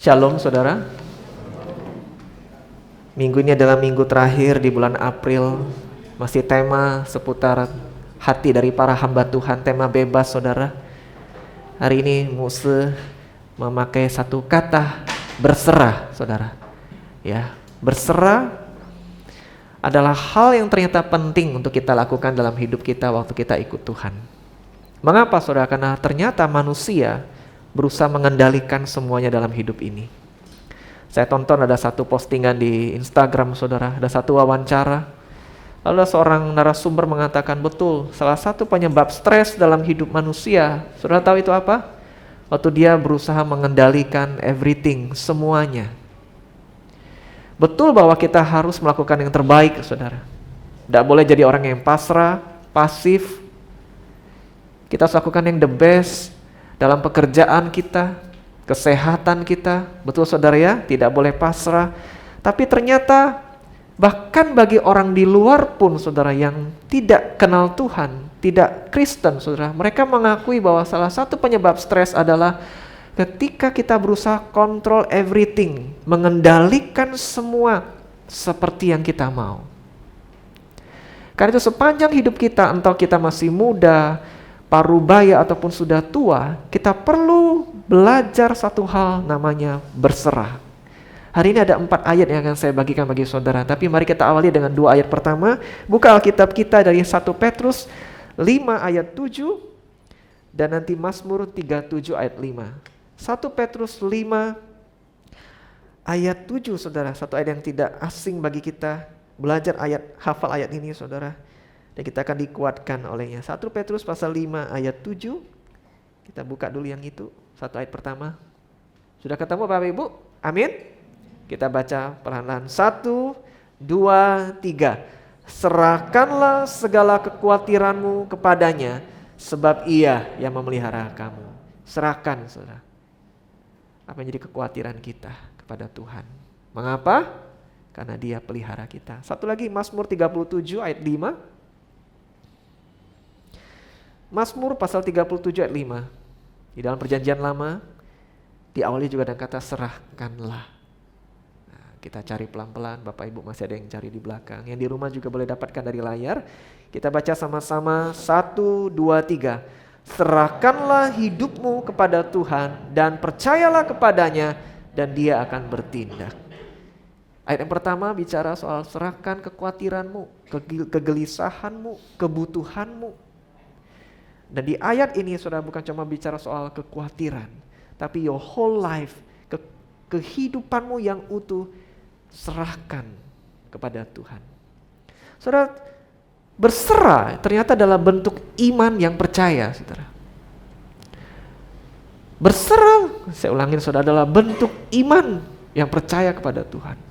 Shalom saudara. Minggu ini adalah minggu terakhir di bulan April. Masih tema seputar hati dari para hamba Tuhan, tema bebas saudara. Hari ini Muse memakai satu kata, berserah saudara. Ya, berserah adalah hal yang ternyata penting untuk kita lakukan dalam hidup kita waktu kita ikut Tuhan. Mengapa saudara? Karena ternyata manusia berusaha mengendalikan semuanya dalam hidup ini. Saya tonton ada satu postingan di Instagram saudara, ada satu wawancara. Lalu ada seorang narasumber mengatakan, betul, salah satu penyebab stres dalam hidup manusia, saudara tahu itu apa? Waktu dia berusaha mengendalikan everything, semuanya. Betul bahwa kita harus melakukan yang terbaik saudara. Tidak boleh jadi orang yang pasrah, pasif. Kita harus lakukan yang the best dalam pekerjaan kita, kesehatan kita, betul saudara ya, tidak boleh pasrah. Tapi ternyata bahkan bagi orang di luar pun saudara yang tidak kenal Tuhan, tidak Kristen saudara, mereka mengakui bahwa salah satu penyebab stres adalah ketika kita berusaha kontrol everything, mengendalikan semua seperti yang kita mau. Karena itu sepanjang hidup kita, entah kita masih muda, parubaya ataupun sudah tua, kita perlu belajar satu hal namanya berserah. Hari ini ada 4 ayat yang akan saya bagikan bagi saudara, tapi mari kita awali dengan 2 ayat pertama. Buka Alkitab kita dari 1 Petrus 5 ayat 7 dan nanti Mazmur 37 ayat 5. 1 Petrus 5 ayat 7 saudara, satu ayat yang tidak asing bagi kita. Belajar ayat, hafal ayat ini saudara, dan kita akan dikuatkan olehnya. 1 Petrus pasal 5 ayat 7. Kita buka dulu yang itu, satu ayat pertama. Sudah ketemu Bapak Ibu? Amin. Kita baca perlahan-lahan. 1, 2, 3. Serahkanlah segala kekhawatiranmu kepadanya, sebab Ia yang memelihara kamu. Serahkan saudara. Apa yang jadi kekhawatiran kita kepada Tuhan? Mengapa? Karena Dia pelihara kita. Satu lagi, Mazmur 37 ayat 5. Mazmur pasal 37 ayat 5. Di dalam perjanjian lama diawali juga dengan kata serahkanlah. Nah, kita cari pelan-pelan, Bapak Ibu masih ada yang cari di belakang. Yang di rumah juga boleh dapatkan dari layar. Kita baca sama-sama 1, 2, 3. Serahkanlah hidupmu kepada Tuhan dan percayalah kepadanya dan Dia akan bertindak. Ayat yang pertama bicara soal serahkan kekhawatiranmu, kegelisahanmu, kebutuhanmu. Dan di ayat ini saudara bukan cuma bicara soal kekhawatiran, tapi your whole life, kehidupanmu yang utuh, serahkan kepada Tuhan. Saudara, berserah ternyata adalah bentuk iman yang percaya saudara. Berserah, saya ulangin saudara, adalah bentuk iman yang percaya kepada Tuhan.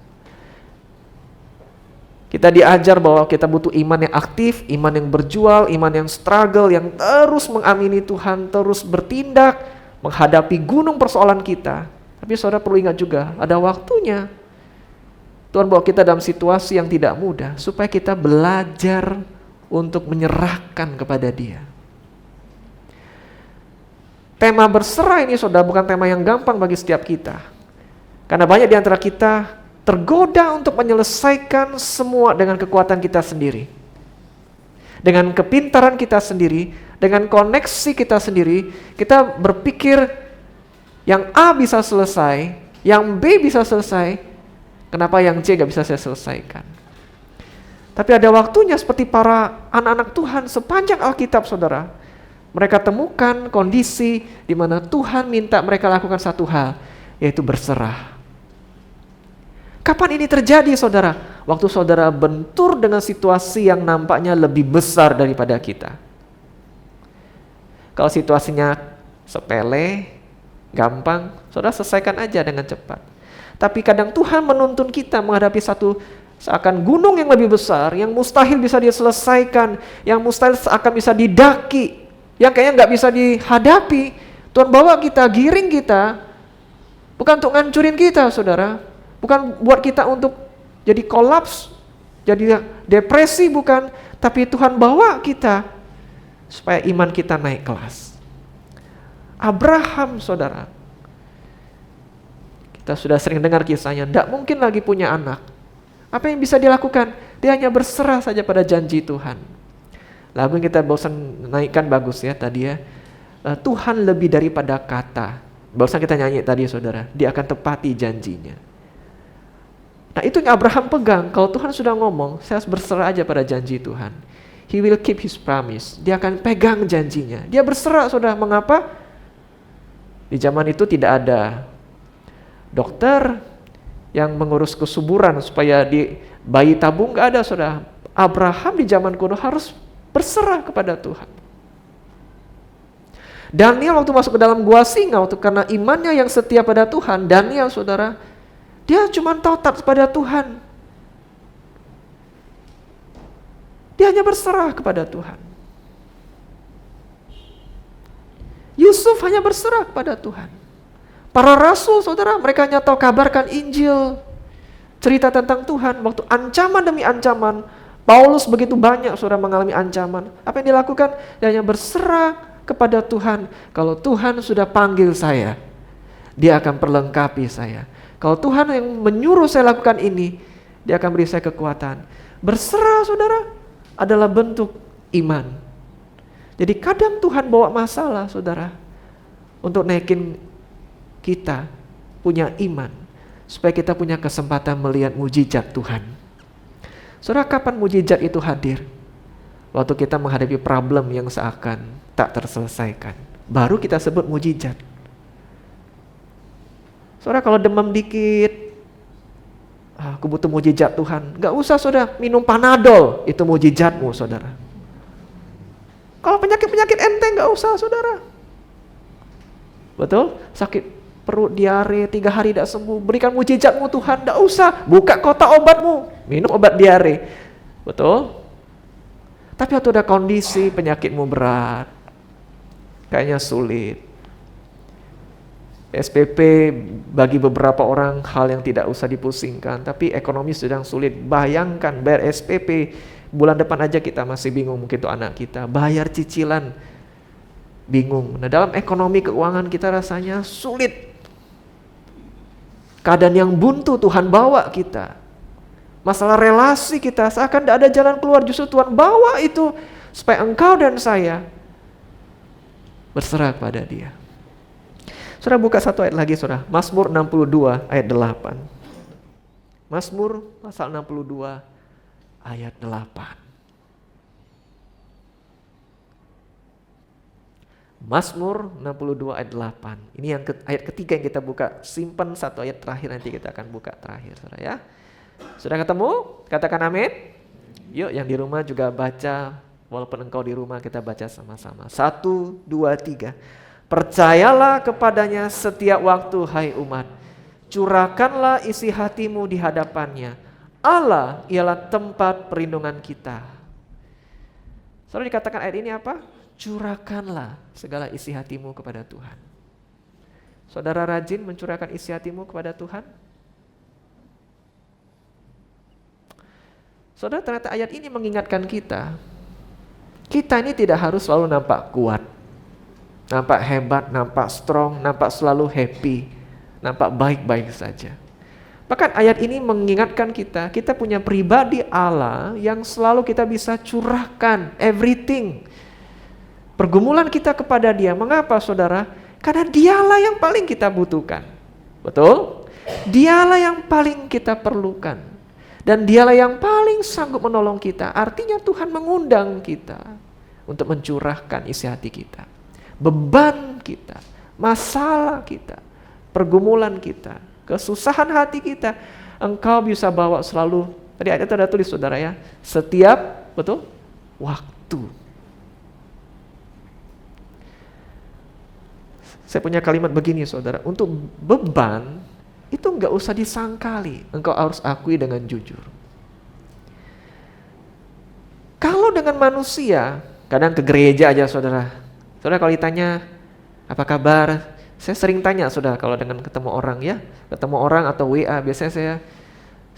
Kita diajar bahwa kita butuh iman yang aktif, iman yang berjual, iman yang struggle, yang terus mengamini Tuhan, terus bertindak, menghadapi gunung persoalan kita. Tapi saudara perlu ingat juga, ada waktunya Tuhan bawa kita dalam situasi yang tidak mudah, supaya kita belajar untuk menyerahkan kepada Dia. Tema berserah ini saudara bukan tema yang gampang bagi setiap kita. Karena banyak di antara kita tergoda untuk menyelesaikan semua dengan kekuatan kita sendiri, dengan kepintaran kita sendiri, dengan koneksi kita sendiri. Kita berpikir yang A bisa selesai, yang B bisa selesai, kenapa yang C gak bisa saya selesaikan? Tapi ada waktunya seperti para anak-anak Tuhan sepanjang Alkitab saudara, mereka temukan kondisi di mana Tuhan minta mereka lakukan satu hal, yaitu berserah. Kapan ini terjadi saudara? Waktu saudara bentur dengan situasi yang nampaknya lebih besar daripada kita. Kalau situasinya sepele, gampang, saudara selesaikan aja dengan cepat. Tapi kadang Tuhan menuntun kita menghadapi satu seakan gunung yang lebih besar, yang mustahil bisa diselesaikan, yang mustahil akan bisa didaki, yang kayaknya nggak bisa dihadapi. Tuhan bawa kita, giring kita, bukan untuk ngancurin kita saudara. Bukan buat kita untuk jadi kolaps, jadi depresi, bukan. Tapi Tuhan bawa kita supaya iman kita naik kelas. Abraham saudara, kita Kita sudah sering dengar kisahnya, tidak mungkin lagi punya anak. Apa yang bisa dilakukan? Dia hanya berserah saja pada janji Tuhan. Lagu yang kita bosan naikkan bagus ya tadi ya. Tuhan lebih daripada kata. Barusan kita nyanyi tadi saudara, dia akan tepati janjinya. Nah itu yang Abraham pegang, kalau Tuhan sudah ngomong, saya harus berserah aja pada janji Tuhan. He will keep his promise, dia akan pegang janjinya. Dia berserah saudara, mengapa? Di zaman itu tidak ada dokter yang mengurus kesuburan supaya di bayi tabung, gak ada saudara. Abraham di zaman kuno harus berserah kepada Tuhan. Daniel waktu masuk ke dalam gua singa, waktu karena imannya yang setia pada Tuhan, Daniel saudara, dia cuma taat pada Tuhan. Dia hanya berserah kepada Tuhan. Yusuf hanya berserah kepada Tuhan. Para rasul saudara, mereka hanya tahu kabarkan Injil, cerita tentang Tuhan. Waktu ancaman demi ancaman, Paulus begitu banyak saudara mengalami ancaman. Apa yang dilakukan? Dia hanya berserah kepada Tuhan. Kalau Tuhan sudah panggil saya, dia akan perlengkapi saya. Kalau Tuhan yang menyuruh saya lakukan ini, dia akan beri saya kekuatan. Berserah saudara adalah bentuk iman. Jadi kadang Tuhan bawa masalah saudara untuk naikin kita punya iman, supaya kita punya kesempatan melihat mujizat Tuhan. Saudara, kapan mujizat itu hadir? Waktu kita menghadapi problem yang seakan tak terselesaikan, baru kita sebut mujizat. Saudara, kalau demam dikit, aku butuh mujizat Tuhan. Gak usah saudara, minum Panadol, itu mujizatmu saudara. Kalau penyakit-penyakit enteng gak usah saudara. Betul? Sakit perut, diare, 3 hari tidak sembuh, berikan mujizatmu Tuhan. Gak usah, buka kotak obatmu, minum obat diare. Betul? Tapi waktu ada kondisi penyakitmu berat, kayaknya sulit. SPP bagi beberapa orang hal yang tidak usah dipusingkan, tapi ekonomi sedang sulit. Bayangkan bayar SPP, bulan depan aja kita masih bingung, mungkin itu anak kita. Bayar cicilan, bingung. Nah dalam ekonomi keuangan kita rasanya sulit. Keadaan yang buntu Tuhan bawa kita. Masalah relasi kita, seakan tidak ada jalan keluar, justru Tuhan bawa itu supaya engkau dan saya berserah pada Dia. Saudara buka satu ayat lagi saudara, Mazmur 62 ayat 8. Mazmur pasal 62 ayat 8. Mazmur 62 ayat 8. Ini yang ayat ketiga yang kita buka. Simpan satu ayat terakhir, nanti kita akan buka terakhir saudara ya. Sudah ketemu? Katakan amin. Yuk yang di rumah juga baca, walaupun engkau di rumah kita baca sama-sama. 1, 2, 3. Percayalah kepadanya setiap waktu hai umat. Curahkanlah isi hatimu di hadapannya. Allah ialah tempat perlindungan kita. Saudara, dikatakan ayat ini apa? Curahkanlah segala isi hatimu kepada Tuhan. Saudara rajin mencurahkan isi hatimu kepada Tuhan? Saudara, ternyata ayat ini mengingatkan kita ini tidak harus selalu nampak kuat, nampak hebat, nampak strong, nampak selalu happy, nampak baik-baik saja. Bahkan ayat ini mengingatkan kita punya pribadi Allah yang selalu kita bisa curahkan everything. Pergumulan kita kepada Dia. Mengapa saudara? Karena Dialah yang paling kita butuhkan. Betul? Dialah yang paling kita perlukan. Dan Dialah yang paling sanggup menolong kita. Artinya Tuhan mengundang kita untuk mencurahkan isi hati kita, beban kita, masalah kita, pergumulan kita, kesusahan hati kita. Engkau bisa bawa selalu. Tadi ayat itu ada tulis saudara ya, setiap betul waktu. Saya punya kalimat begini saudara, untuk beban itu enggak usah disangkali, engkau harus akui dengan jujur. Kalau dengan manusia, kadang ke gereja aja saudara. Saudara kalau ditanya, apa kabar? Saya sering tanya saudara kalau dengan ketemu orang ya. Ketemu orang atau WA, biasanya saya,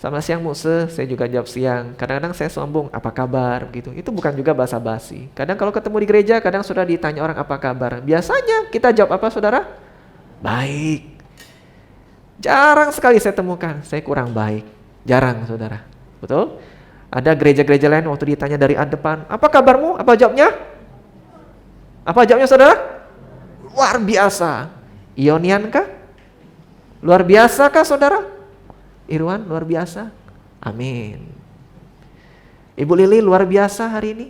selamat siang Muse, saya juga jawab siang. Kadang-kadang saya sombong, apa kabar? Gitu. Itu bukan juga basa-basi. Kadang kalau ketemu di gereja, kadang sudah ditanya orang apa kabar. Biasanya kita jawab apa saudara? Baik. Jarang sekali saya temukan, saya kurang baik. Jarang, saudara. Betul? Ada gereja-gereja lain waktu ditanya dari depan, apa kabarmu? Apa jawabnya? Apa jawabnya, saudara? Luar biasa. Ionian kah? Luar biasa kah, saudara? Irwan, luar biasa? Amin. Ibu Lili, luar biasa hari ini?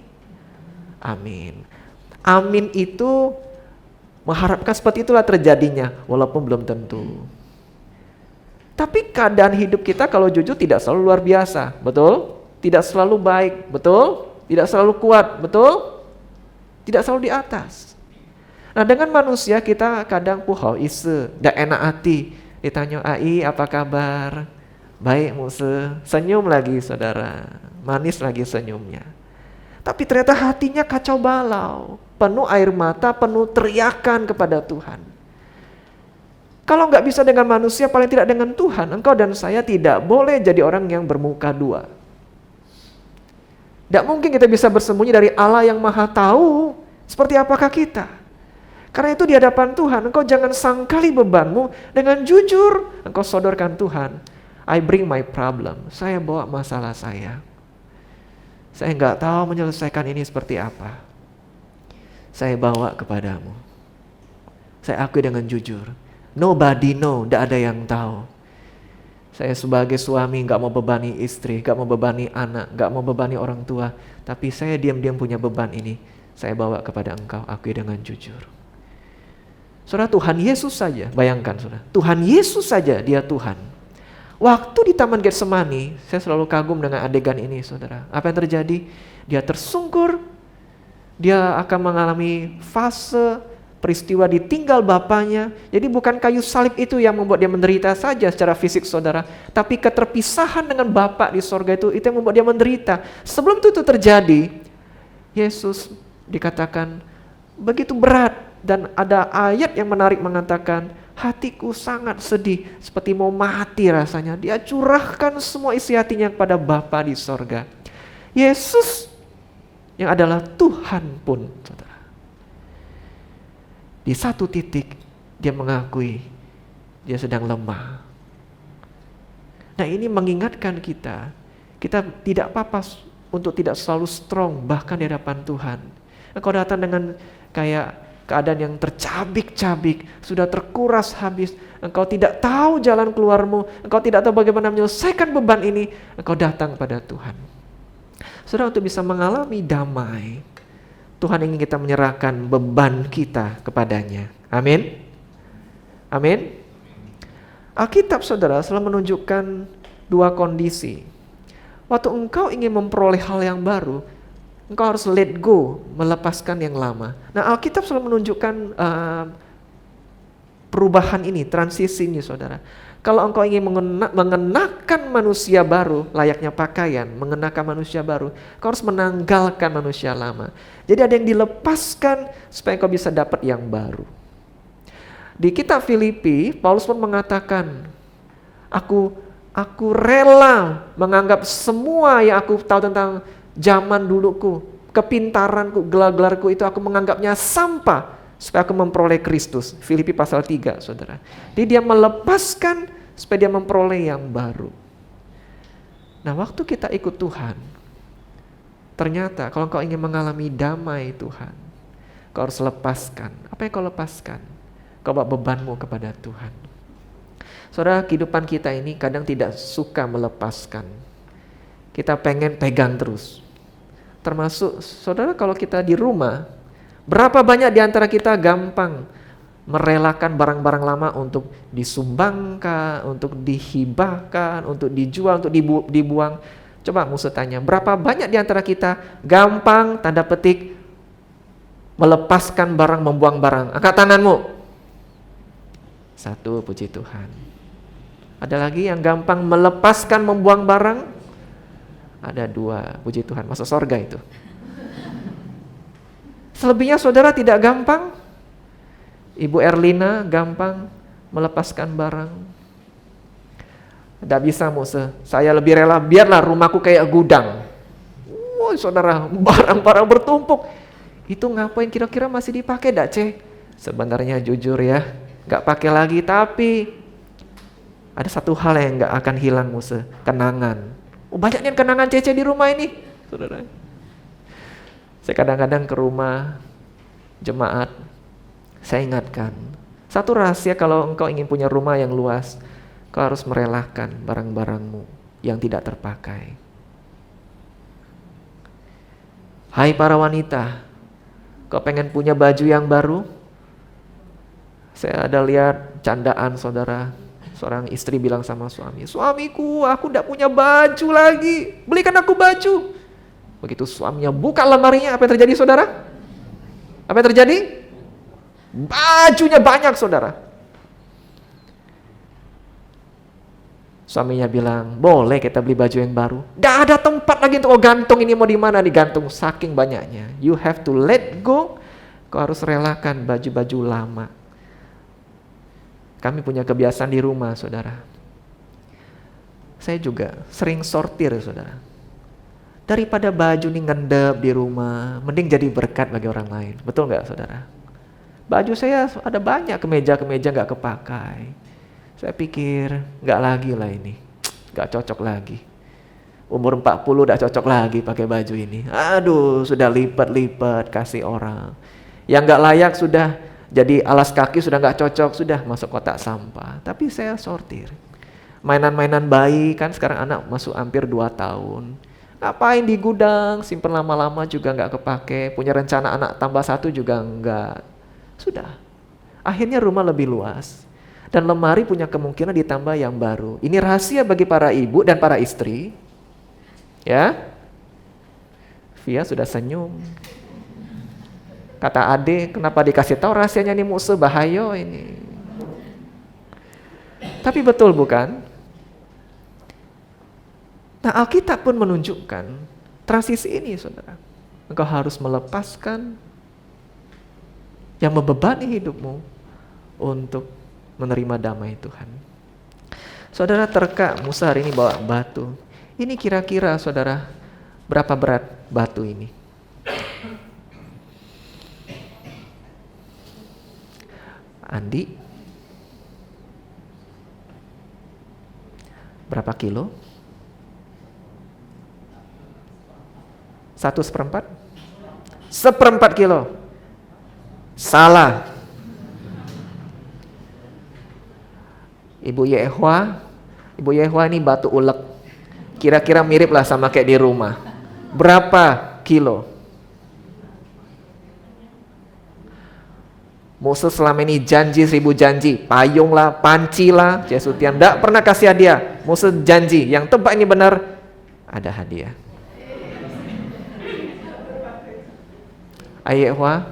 Amin. Amin itu mengharapkan seperti itulah terjadinya, walaupun belum tentu. Tapi keadaan hidup kita kalau jujur tidak selalu luar biasa, betul? Tidak selalu baik, betul? Tidak selalu kuat, betul? Tidak selalu di atas. Nah, dengan manusia kita kadang puhau ise, dak enak hati. Ditanya, "Ai, apa kabar?" "Baik, Muse." Senyum lagi, saudara. Manis lagi senyumnya. Tapi ternyata hatinya kacau balau, penuh air mata, penuh teriakan kepada Tuhan. Kalau nggak bisa dengan manusia, paling tidak dengan Tuhan. Engkau dan saya tidak boleh jadi orang yang bermuka dua. Tidak mungkin kita bisa bersembunyi dari Allah yang maha tahu seperti apakah kita. Karena itu di hadapan Tuhan, engkau jangan sangkali bebanmu, dengan jujur engkau sodorkan Tuhan. I bring my problem, saya bawa masalah saya. Saya nggak tahu menyelesaikan ini seperti apa. Saya bawa kepadamu. Saya akui dengan jujur. Nobody know, tidak ada yang tahu. Saya sebagai suami nggak mau bebani istri, nggak mau bebani anak, nggak mau bebani orang tua. Tapi saya diam-diam punya beban ini. Saya bawa kepada engkau, akui dengan jujur. Saudara, Tuhan Yesus saja, bayangkan saudara. Tuhan Yesus saja, dia Tuhan. Waktu di Taman Getsemani, saya selalu kagum dengan adegan ini, saudara. Apa yang terjadi? Dia tersungkur, dia akan mengalami fase peristiwa ditinggal bapaknya. Jadi bukan kayu salib itu yang membuat dia menderita saja secara fisik, saudara. Tapi keterpisahan dengan Bapa di sorga itu yang membuat dia menderita. Sebelum itu terjadi, Yesus dikatakan begitu berat. Dan ada ayat yang menarik mengatakan, hatiku sangat sedih, seperti mau mati rasanya. Dia curahkan semua isi hatinya kepada Bapa di sorga. Yesus yang adalah Tuhan pun, saudara, di satu titik dia mengakui dia sedang lemah. Nah, ini mengingatkan kita tidak apa-apa untuk tidak selalu strong bahkan di hadapan Tuhan. Engkau datang dengan kayak keadaan yang tercabik-cabik, sudah terkuras habis, engkau tidak tahu jalan keluarmu, engkau tidak tahu bagaimana menyelesaikan beban ini, engkau datang pada Tuhan. Saudara, untuk bisa mengalami damai, Tuhan ingin kita menyerahkan beban kita kepadanya. Amin. Amin. Alkitab, saudara, selalu menunjukkan dua kondisi. Waktu engkau ingin memperoleh hal yang baru, engkau harus let go, melepaskan yang lama. Nah, Alkitab selalu menunjukkan perubahan ini, transisi ini, saudara. Kalau engkau ingin mengenakan manusia baru, layaknya pakaian, mengenakan manusia baru, engkau harus menanggalkan manusia lama. Jadi ada yang dilepaskan supaya engkau bisa dapat yang baru. Di kitab Filipi, Paulus pun mengatakan, aku rela menganggap semua yang aku tahu tentang zaman duluku, kepintaranku, gelar-gelarku itu aku menganggapnya sampah supaya aku memperoleh Kristus. Filipi pasal 3, saudara. Jadi dia melepaskan supaya dia memperoleh yang baru. Nah, waktu kita ikut Tuhan, ternyata kalau kau ingin mengalami damai Tuhan, kau harus lepaskan. Apa yang kau lepaskan? Kau bawa bebanmu kepada Tuhan. Saudara, kehidupan kita ini kadang tidak suka melepaskan. Kita pengen pegang terus. Termasuk, saudara, kalau kita di rumah, berapa banyak di antara kita gampang merelakan barang-barang lama untuk disumbangkan, untuk dihibahkan, untuk dijual, untuk dibuang. Coba musuh tanya, berapa banyak di antara kita gampang, tanda petik, melepaskan barang, membuang barang? Angkat tanganmu. 1, puji Tuhan. Ada lagi yang gampang melepaskan, membuang barang? Ada 2, puji Tuhan, masuk sorga itu. Selebihnya saudara tidak gampang. Ibu Erlina gampang melepaskan barang. Tidak bisa Muse, saya lebih rela biarlah rumahku kayak gudang. Wah saudara, barang-barang bertumpuk. Itu ngapain kira-kira masih dipakai, Dak Ce? Sebenarnya jujur ya, gak pakai lagi, tapi Ada satu hal yang nggak akan hilang Musa, kenangan. Oh, banyaknya kenangan Cece di rumah ini, saudara. Saya kadang-kadang ke rumah jemaat, saya ingatkan, satu rahasia kalau engkau ingin punya rumah yang luas, kau harus merelakan barang-barangmu yang tidak terpakai. Hai para wanita, kau pengen punya baju yang baru? Saya ada lihat candaan saudara, seorang istri bilang sama suami, suamiku, aku tidak punya baju lagi, belikan aku baju. Begitu suaminya buka lemarinya, apa yang terjadi saudara? Apa yang terjadi? Bajunya banyak saudara. Suaminya bilang, boleh kita beli baju yang baru. Gak ada tempat lagi untuk gantung, ini mau di mana digantung, saking banyaknya. You have to let go. Kau harus relakan baju-baju lama. Kami punya kebiasaan di rumah, saudara. Saya juga sering sortir, saudara. Daripada baju ini ngendap di rumah, mending jadi berkat bagi orang lain. Betul nggak, saudara? Baju saya ada banyak, kemeja-kemeja nggak kepakai. Saya pikir, nggak lagi lah ini, nggak cocok lagi. Umur 40 udah cocok lagi pakai baju ini. Aduh, sudah lipat-lipat kasih orang. Yang nggak layak sudah jadi alas kaki, sudah nggak cocok, sudah masuk kotak sampah. Tapi saya sortir. Mainan-mainan bayi kan sekarang anak masuk hampir 2 tahun. Ngapain di gudang, simpen lama-lama juga nggak kepake. Punya rencana anak tambah 1 juga nggak. Sudah. Akhirnya rumah lebih luas. Dan lemari punya kemungkinan ditambah yang baru. Ini rahasia bagi para ibu dan para istri. Ya. Via sudah senyum. Kata Ade, kenapa dikasih tahu rahasianya nih Musa, bahaya ini. Tapi betul bukan? Nah, Alkitab pun menunjukkan transisi ini, saudara. Engkau harus melepaskan yang membebani hidupmu untuk menerima damai Tuhan. Saudara, terka Musa hari ini bawa batu. Ini kira-kira saudara berapa berat batu ini? Andi? Berapa kilo? 1/4? 1/4 kilo. Salah. Ibu Yehwa ini batu ulek. Kira-kira mirip lah sama kayak di rumah. Berapa kilo? Musa selama ini janji 1000 janji. Payung lah, panci lah, Jesutian. Tidak pernah kasih hadiah. Musa janji, yang tebak ini benar, ada hadiah. Yehwa,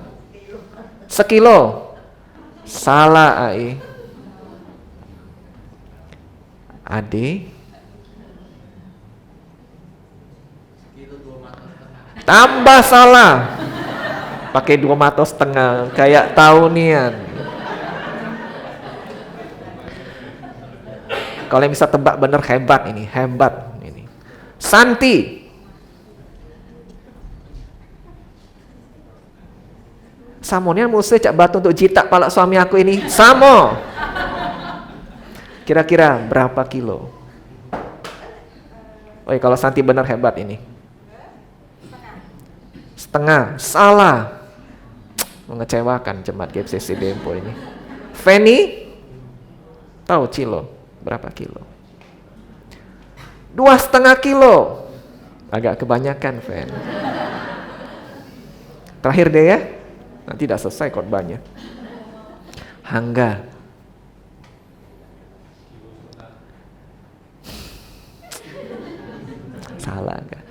1 kilo. Salah Ai. Ade, tambah salah, pakai 2,5 matos kayak taunian. Kalau yang bisa tebak bener hebat ini, hebat ini. Santi, samonian Musa cak batu untuk jitak palak suami aku ini, samo. Kira-kira berapa kilo? Oh, kalau Santi benar hebat ini. Setengah. Salah. Mengecewakan jemaat GFCC Dempo ini. Feni, tahu kilo berapa kilo? 2,5 kilo. Agak kebanyakan, Fen. Terakhir deh ya. Nanti tidak selesai khotbahnya. Hangga. Salah kan?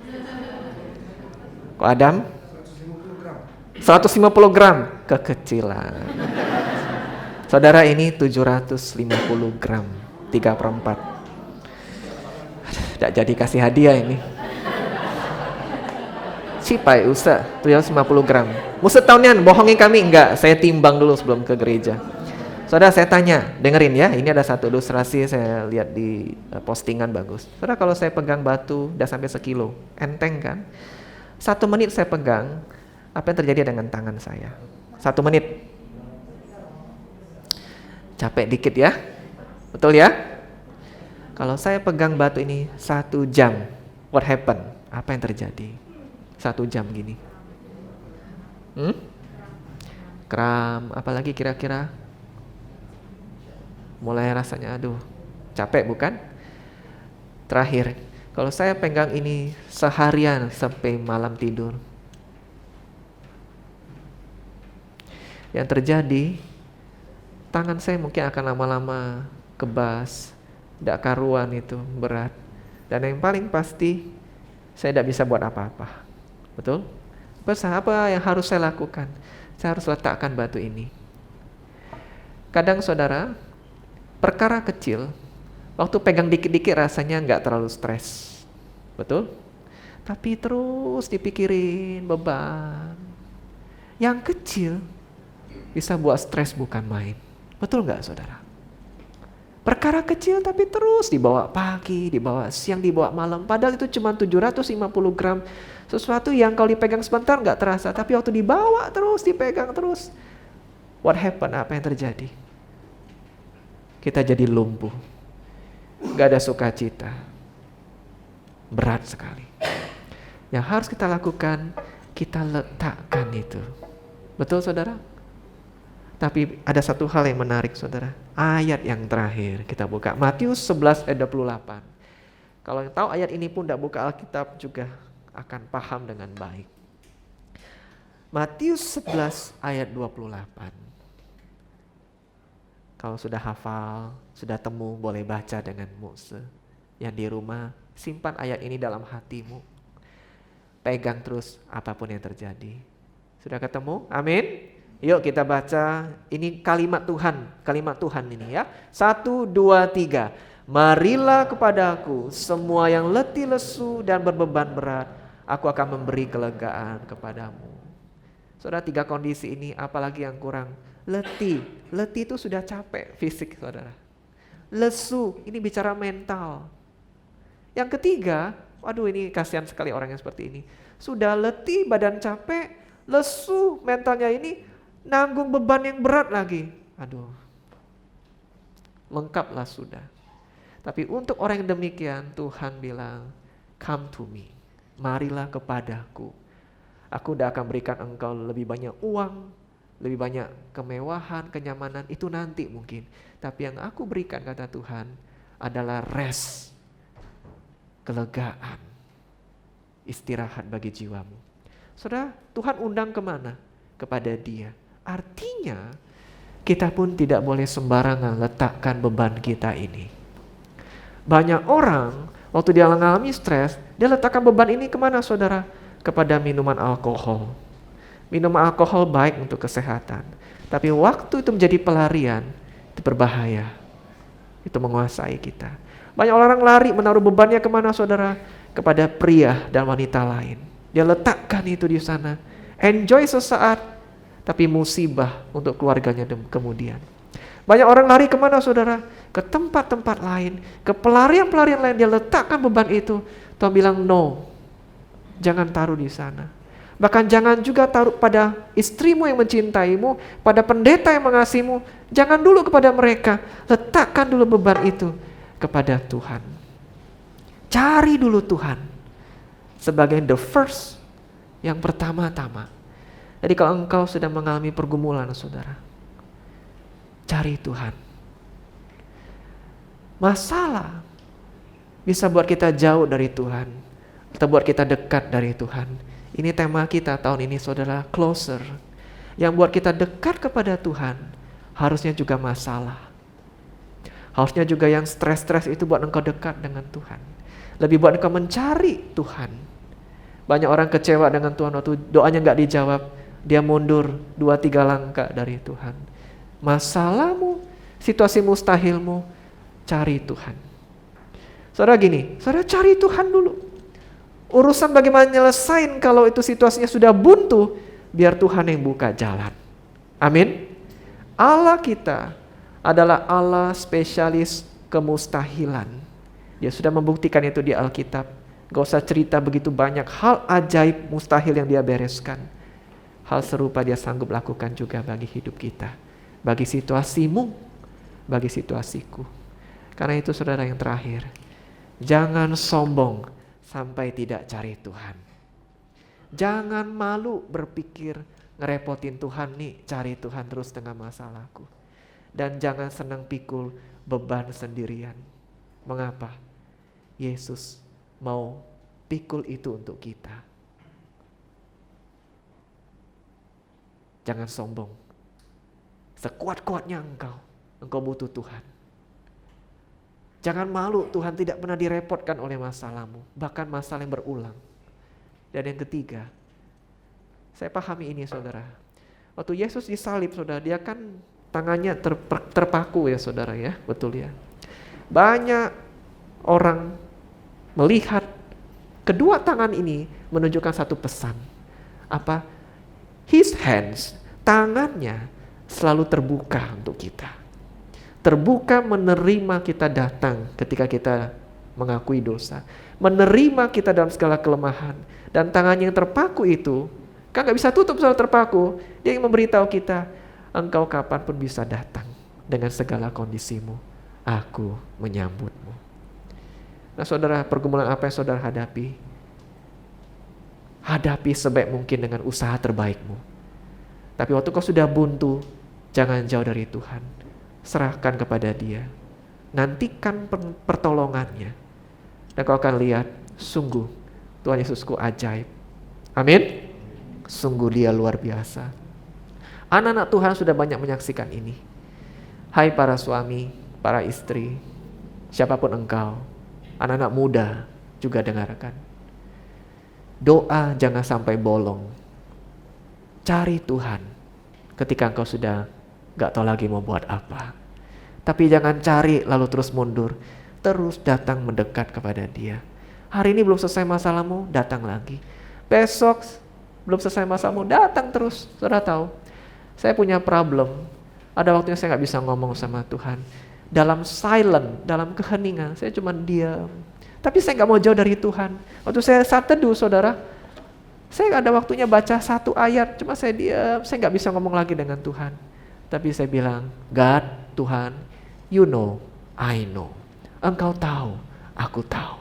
Kok Adam? 150 gram. Kekecilan. Saudara, ini 750 gram. 3/4. Tidak jadi kasih hadiah ini. Cipai Ustaz, 750 gram. Musa tahunian, bohongin kami? Enggak, saya timbang dulu sebelum ke gereja. Saudara, saya tanya, dengerin ya, ini ada satu ilustrasi saya lihat di postingan bagus. Saudara, kalau saya pegang batu udah sampai 1 kilo, enteng kan? 1 menit saya pegang, apa yang terjadi dengan tangan saya? 1 menit. Capek dikit ya? Betul ya? Kalau saya pegang batu ini 1 jam, what happen? Apa yang terjadi? 1 jam gini. Kram, apalagi kira-kira? Mulai rasanya aduh, capek bukan? Terakhir, kalau saya pegang ini seharian sampai malam tidur, yang terjadi, tangan saya mungkin akan lama-lama kebas, tidak karuan itu, berat. Dan yang paling pasti, saya tidak bisa buat apa-apa. Betul? Terus apa yang harus saya lakukan? Saya harus letakkan batu ini. Kadang saudara, perkara kecil, waktu pegang dikit-dikit rasanya nggak terlalu stres. Betul? Tapi terus dipikirin beban. Yang kecil bisa buat stres bukan main. Betul nggak saudara? Perkara kecil tapi terus dibawa pagi, dibawa siang, dibawa malam. Padahal itu cuma 750 gram. Sesuatu yang kalau dipegang sebentar nggak terasa. Tapi waktu dibawa terus, dipegang terus. What happened? Apa yang terjadi? Kita jadi lumpuh. Nggak ada sukacita. Berat sekali. Yang harus kita lakukan, kita letakkan itu. Betul saudara? Tapi ada satu hal yang menarik saudara. Ayat yang terakhir kita buka. Matius 11 ayat 28. Kalau yang tahu ayat ini pun tidak buka Alkitab juga akan paham dengan baik. Matius 11 ayat 28. Kalau sudah hafal, sudah temu, boleh baca dengan Mose. Yang di rumah, simpan ayat ini dalam hatimu. Pegang terus apapun yang terjadi. Sudah ketemu? Amin. Yuk kita baca, ini kalimat Tuhan ini ya. 1, 2, 3. Marilah kepadaku semua yang letih lesu dan berbeban berat, aku akan memberi kelegaan kepadamu. Saudara, 3 kondisi ini apalagi yang kurang? Letih itu sudah capek fisik saudara. Lesu, ini bicara mental. Yang ketiga, waduh ini kasihan sekali orang yang seperti ini. Sudah letih, badan capek, lesu, mentalnya ini nanggung beban yang berat lagi. Aduh, lengkaplah sudah. Tapi untuk orang yang demikian, Tuhan bilang, come to me, marilah kepadaku. Aku tidak akan berikan engkau lebih banyak uang, lebih banyak kemewahan, kenyamanan, itu nanti mungkin. Tapi yang aku berikan, kata Tuhan, adalah rest, kelegaan, istirahat bagi jiwamu. Saudara, Tuhan undang kemana? Kepada Dia. Artinya kita pun tidak boleh sembarangan letakkan beban kita ini. Banyak orang waktu dia mengalami stres, dia letakkan beban ini kemana saudara? Kepada minuman alkohol. Minuman alkohol baik untuk kesehatan, tapi waktu itu menjadi pelarian, itu berbahaya. Itu menguasai kita. Banyak orang lari menaruh bebannya kemana saudara? Kepada pria dan wanita lain. Dia letakkan itu di sana. Enjoy sesaat, tapi musibah untuk keluarganya kemudian. Banyak orang lari kemana saudara? Ke tempat-tempat lain, ke pelarian-pelarian lain, dia letakkan beban itu. Tuhan bilang no, jangan taruh di sana. Bahkan jangan juga taruh pada istrimu yang mencintaimu, pada pendeta yang mengasihimu. Jangan dulu kepada mereka, letakkan dulu beban itu kepada Tuhan. Cari dulu Tuhan sebagai the first, yang pertama-tama. Jadi kalau engkau sedang mengalami pergumulan saudara, cari Tuhan. Masalah bisa buat kita jauh dari Tuhan, atau buat kita dekat dari Tuhan. Ini tema kita tahun ini saudara, closer. Yang buat kita dekat kepada Tuhan, harusnya juga masalah. Harusnya juga yang stres-stres itu buat engkau dekat dengan Tuhan. Lebih buat engkau mencari Tuhan. Banyak orang kecewa dengan Tuhan waktu doanya gak dijawab. Dia mundur 2-3 langkah dari Tuhan. Masalahmu, situasi mustahilmu, cari Tuhan. Saudara gini, saudara cari Tuhan dulu. Urusan bagaimana nyelesain kalau itu situasinya sudah buntu, biar Tuhan yang buka jalan. Amin. Allah kita adalah Allah spesialis kemustahilan. Dia sudah membuktikan itu di Alkitab. Gak usah cerita begitu banyak hal ajaib mustahil yang Dia bereskan. Hal serupa Dia sanggup lakukan juga bagi hidup kita, bagi situasimu, bagi situasiku. Karena itu saudara yang terakhir, jangan sombong sampai tidak cari Tuhan. Jangan malu berpikir ngerepotin Tuhan nih, cari Tuhan terus tengah masalahku. Dan jangan senang pikul beban sendirian. Mengapa? Yesus mau pikul itu untuk kita. Jangan sombong. Sekuat-kuatnya engkau butuh Tuhan. Jangan malu, Tuhan tidak pernah direpotkan oleh masalahmu, bahkan masalah yang berulang. Dan yang ketiga, saya pahami ini saudara. Waktu Yesus disalib saudara, dia kan tangannya terpaku ya saudara ya, betul ya. Banyak orang melihat kedua tangan ini menunjukkan satu pesan. Apa? His hands, tangannya selalu terbuka untuk kita. Terbuka menerima kita datang ketika kita mengakui dosa. Menerima kita dalam segala kelemahan. Dan tangannya yang terpaku itu, kan gak bisa tutup soal terpaku. Dia yang memberitahu kita, engkau kapanpun bisa datang dengan segala kondisimu. Aku menyambutmu. Nah saudara, pergumulan apa yang saudara hadapi? Hadapi sebaik mungkin dengan usaha terbaikmu. Tapi waktu kau sudah buntu, jangan jauh dari Tuhan. Serahkan kepada Dia. Nantikan pertolongannya. Dan kau akan lihat, sungguh Tuhan Yesusku ajaib. Amin. Sungguh Dia luar biasa. Anak-anak Tuhan sudah banyak menyaksikan ini. Hai para suami, para istri, siapapun engkau, anak-anak muda juga dengarkan. Doa jangan sampai bolong. Cari Tuhan ketika engkau sudah gak tahu lagi mau buat apa. Tapi jangan cari lalu terus mundur. Terus datang mendekat kepada Dia. Hari ini belum selesai masalahmu, datang lagi. Besok belum selesai masalahmu, datang terus. Saudara tahu, saya punya problem. Ada waktunya saya gak bisa ngomong sama Tuhan. Dalam silent, dalam keheningan, saya cuma diam. Tapi saya gak mau jauh dari Tuhan. Waktu saya saat teduh saudara, saya ada waktunya baca satu ayat, cuma saya diam, saya gak bisa ngomong lagi dengan Tuhan. Tapi saya bilang, God, Tuhan, you know, I know. Engkau tahu, aku tahu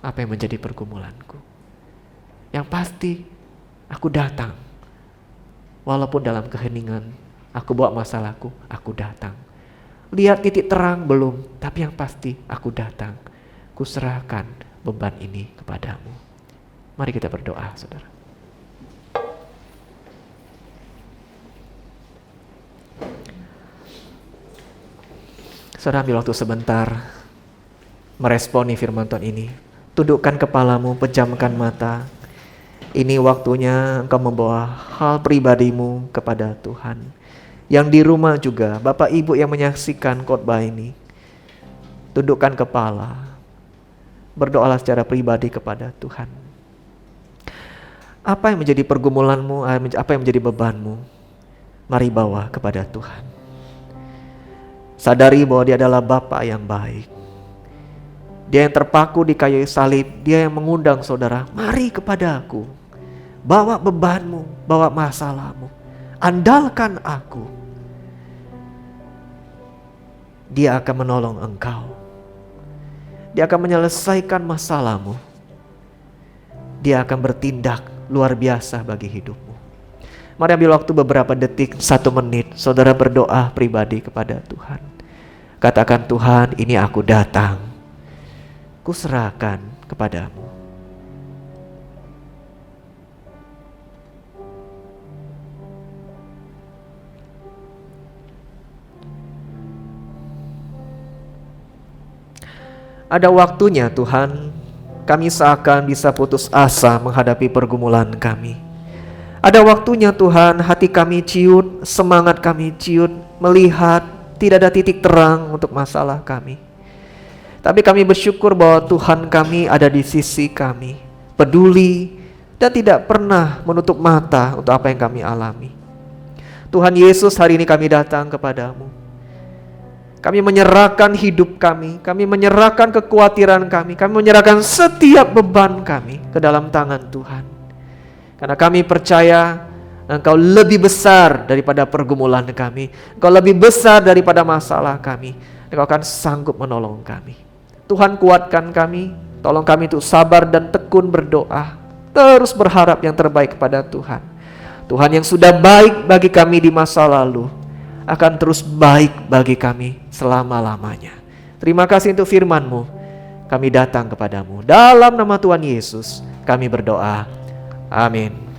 apa yang menjadi pergumulanku. Yang pasti, aku datang. Walaupun dalam keheningan, aku bawa masalahku, aku datang. Lihat titik terang belum, tapi yang pasti aku datang. Kuserahkan beban ini kepadamu. Mari kita berdoa, saudara. Saudara ambil waktu sebentar meresponi firman Tuhan ini. Tundukkan kepalamu, pejamkan mata. Ini waktunya engkau membawa hal pribadimu kepada Tuhan. Yang di rumah juga, Bapak Ibu yang menyaksikan khotbah ini, tundukkan kepala. Berdoalah secara pribadi kepada Tuhan. Apa yang menjadi pergumulanmu, apa yang menjadi bebanmu, mari bawa kepada Tuhan. Sadari bahwa Dia adalah Bapa yang baik. Dia yang terpaku di kayu salib, Dia yang mengundang saudara, mari kepada aku. Bawa bebanmu, bawa masalahmu. Andalkan aku. Dia akan menolong engkau. Dia akan menyelesaikan masalahmu. Dia akan bertindak luar biasa bagi hidupmu. Mari ambil waktu beberapa detik, 1 menit, saudara berdoa pribadi kepada Tuhan. Katakan, Tuhan, ini aku datang. Kuserahkan kepadamu. Ada waktunya Tuhan, kami seakan bisa putus asa menghadapi pergumulan kami. Ada waktunya Tuhan, hati kami ciut, semangat kami ciut, melihat tidak ada titik terang untuk masalah kami. Tapi kami bersyukur bahwa Tuhan kami ada di sisi kami, peduli dan tidak pernah menutup mata untuk apa yang kami alami. Tuhan Yesus, hari ini kami datang kepadamu. Kami menyerahkan hidup kami menyerahkan kekhawatiran kami menyerahkan setiap beban kami ke dalam tangan Tuhan. Karena kami percaya Engkau lebih besar daripada pergumulan kami, Engkau lebih besar daripada masalah kami. Engkau akan sanggup menolong kami. Tuhan, kuatkan kami, tolong kami untuk sabar dan tekun berdoa, terus berharap yang terbaik kepada Tuhan. Tuhan yang sudah baik bagi kami di masa lalu akan terus baik bagi kami selama-lamanya. Terima kasih untuk firman-Mu. Kami datang kepadamu. Dalam nama Tuhan Yesus kami berdoa. Amin.